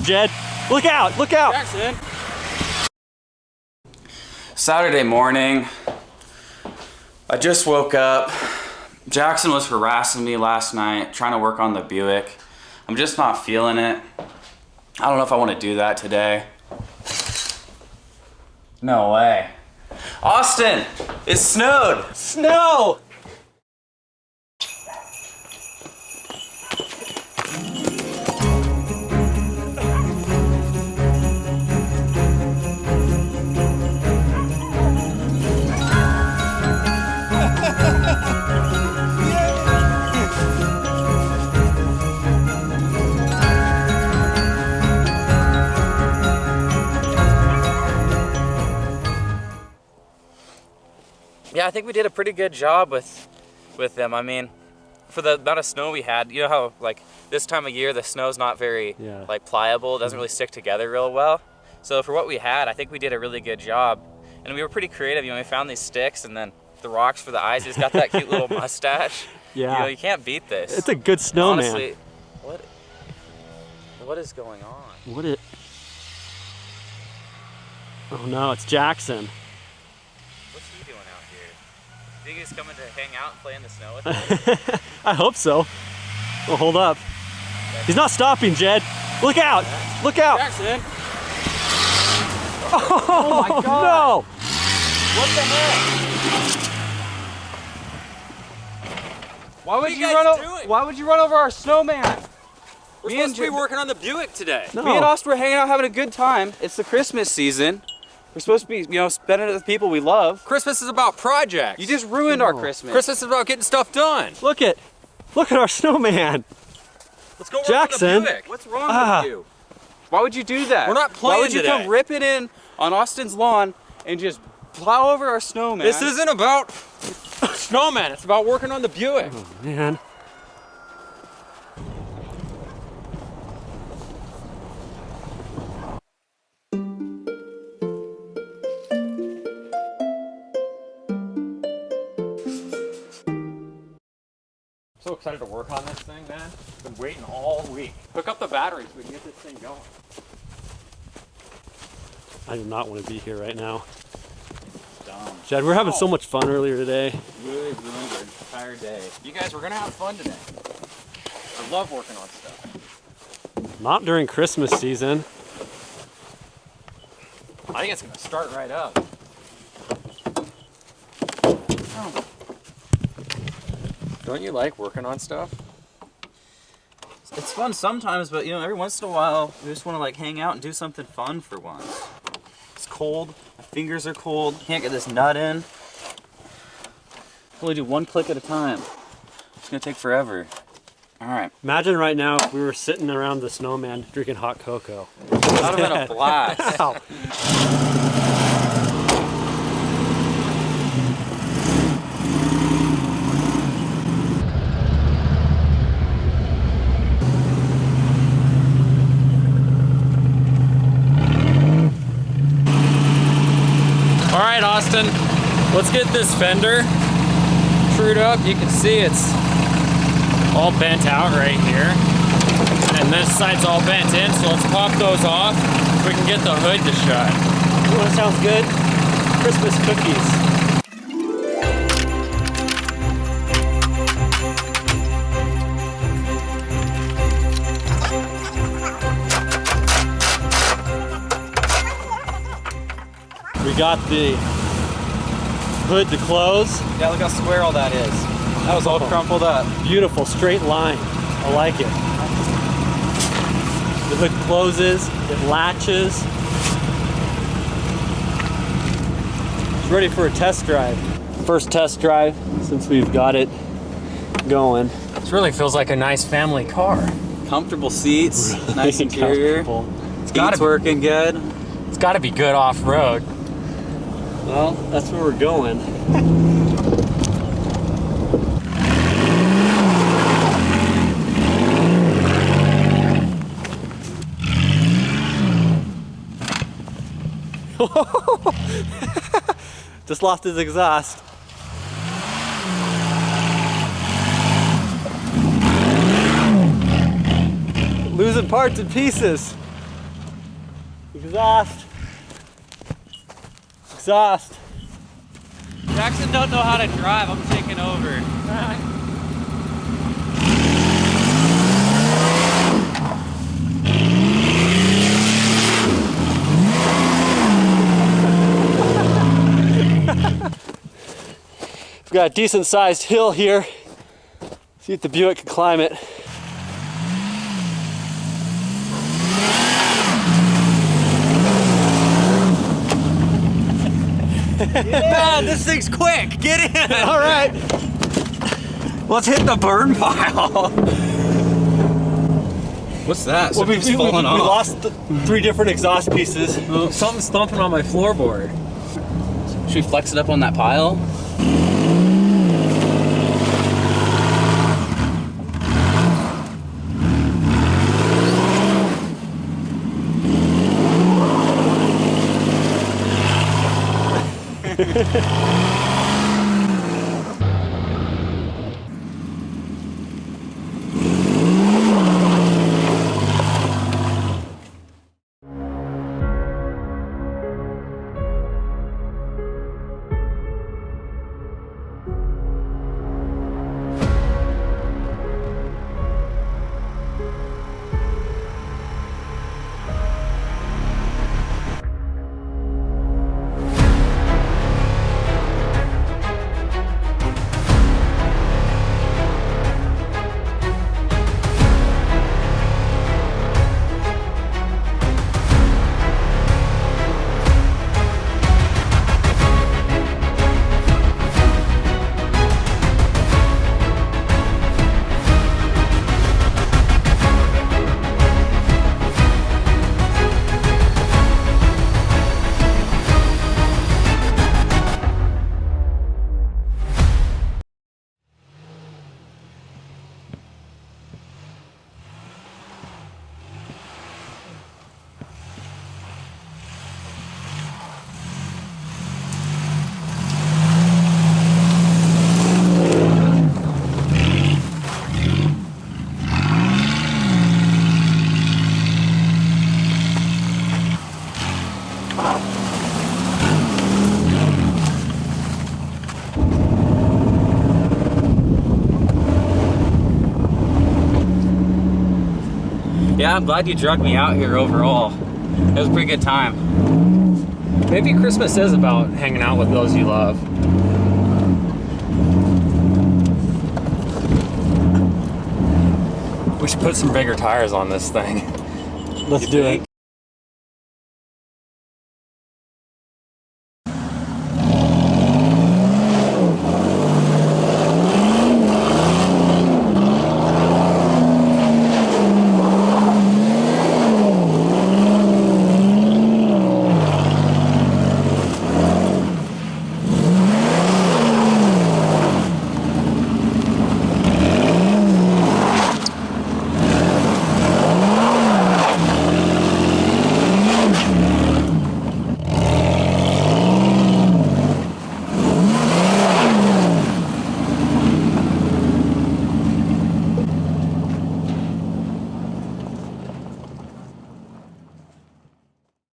Jed. Look out, look out. Jackson. Saturday morning, I just woke up. Jackson was harassing me last night, trying to work on the Buick. I'm just not feeling it. I don't know if I want to do that today. No way. Austin, it snowed. Snow! Yeah, I think we did a pretty good job with them. I mean, for the amount of snow we had, you know how like this time of year the snow's not very like pliable, it doesn't really stick together real well. So for what we had, I think we did a really good job. And we were pretty creative. You know, we found these sticks and then the rocks for the eyes. He's got that cute little mustache. Yeah. You know, you can't beat this. It's a good snowman. Honestly, what is going on? Oh no, it's Jackson. What's he doing out here? Think he's coming to hang out and play in the snow with us? I hope so. Well, hold up. He's not stopping, Jed. Look out! Look out! Jackson! Oh my God! No! What the heck? Why would you run over our snowman? We're supposed to be working on the Buick today. No. Me and Austin were hanging out having a good time. It's the Christmas season. We're supposed to be, you know, spending it with people we love. Christmas is about projects. You just ruined our Christmas. Christmas is about getting stuff done. Look at our snowman. Let's go work Jackson. on the Buick. What's wrong with you? Why would you do that? We're not playing Why would you today. come ripping in on Austin's lawn and just plow over our snowman? This isn't about snowman. It's about working on the Buick. Oh man. So excited to work on this thing, man. Been waiting all week. Hook up the batteries so we can get this thing going. I do not want to be here right now. Dumb. Jed, we're having so much fun earlier today. Really ruined our entire day. You guys, we're gonna have fun today. I love working on stuff. Not during Christmas season. I think it's gonna start right up. Oh. Don't you like working on stuff? It's fun sometimes, but you know, every once in a while, we just want to like hang out and do something fun for once. It's cold, my fingers are cold, can't get this nut in. Only do one click at a time. It's gonna take forever. All right. Imagine right now if we were sitting around the snowman drinking hot cocoa. That would have been a blast. Ow. All right, Austin, let's get this fender trued up. You can see it's all bent out right here. And this side's all bent in, so let's pop those off so we can get the hood to shut. Oh, that sounds good. Christmas cookies. We got the hood to close. Yeah, look how square all that is. That was all crumpled up. Beautiful, straight line. I like it. The hood closes, it latches. It's ready for a test drive. First test drive since we've got it going. This really feels like a nice family car. Comfortable seats, nice interior. Comfortable. It's working good. It's got to be good off-road. Well, that's where we're going. Just lost his exhaust. Losing parts and pieces. Exhaust. Exhaust. Jackson don't know how to drive. I'm taking over. We've got a decent sized hill here. See if the Buick can climb it. Man, this thing's quick. Get in. All right. Let's hit the burn pile. What's that? Well, we lost 3 different exhaust pieces. Something's thumping on my floorboard. Should we flex it up on that pile? Yeah, I'm glad you drugged me out here overall. It was a pretty good time. Maybe Christmas is about hanging out with those you love. We should put some bigger tires on this thing. Let's do it.